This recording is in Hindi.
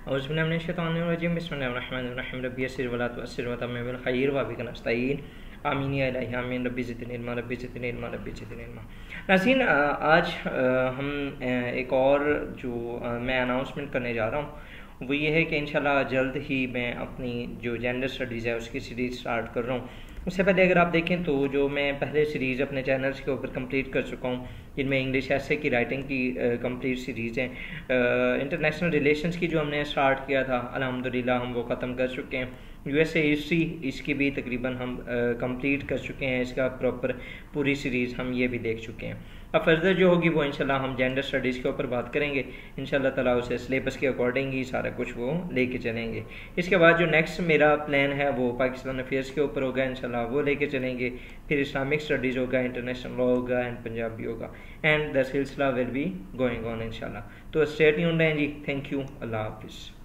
औज़ुबिल्लाहि बिस्मिल्लाहिर्रहमानिर्रहीम रब्बी यस्सिर वला तुअस्सिर वतम्मिम बिल खैर व बिका नस्तईन आमीन या इलाही आमीन रब्बी ज़िदनी इल्मा रब्बी ज़िदनी इल्मा रब्बी ज़िदनी इल्मा। नाज़रीन, आज हम एक और जो मैं अनाउंसमेंट करने जा रहा हूँ वो ये है कि इंशाल्लाह जल्द ही मैं अपनी जो जेंडर स्टडीज़ है उसकी सीरीज़ स्टार्ट कर रहा हूँ। उससे पहले अगर आप देखें तो जो मैं पहले सीरीज़ अपने चैनल्स के ऊपर कंप्लीट कर चुका हूँ, जिनमें इंग्लिश ऐसे की राइटिंग की कंप्लीट सीरीज़ हैं, इंटरनेशनल रिलेशंस की जो हमने स्टार्ट किया था अल्हम्दुलिल्लाह हम वो ख़त्म कर चुके हैं। यूएसए हिस्ट्री इसकी भी तकरीबन हम कंप्लीट कर चुके हैं, इसका प्रॉपर पूरी सीरीज़ हम ये भी देख चुके हैं। अब फर्दर जो होगी वो इंशाल्लाह हम जेंडर स्टडीज़ के ऊपर बात करेंगे, इंशाल्लाह ताला उसे सिलेबस के अकॉर्डिंग ही सारा कुछ वो लेके चलेंगे। इसके बाद जो नेक्स्ट मेरा प्लान है वो पाकिस्तान अफेयर्स के ऊपर होगा, इंशाल्लाह वो लेके चलेंगे। फिर इस्लामिक स्टडीज़ होगा, इंटरनेशनल लॉ होगा एंड पंजाबी होगा, एंड द सिलसिला विल बी गोइंग ऑन इंशाल्लाह। तो स्टे ट्यून्ड रहें जी। थैंक यू, अल्लाह हाफिज़।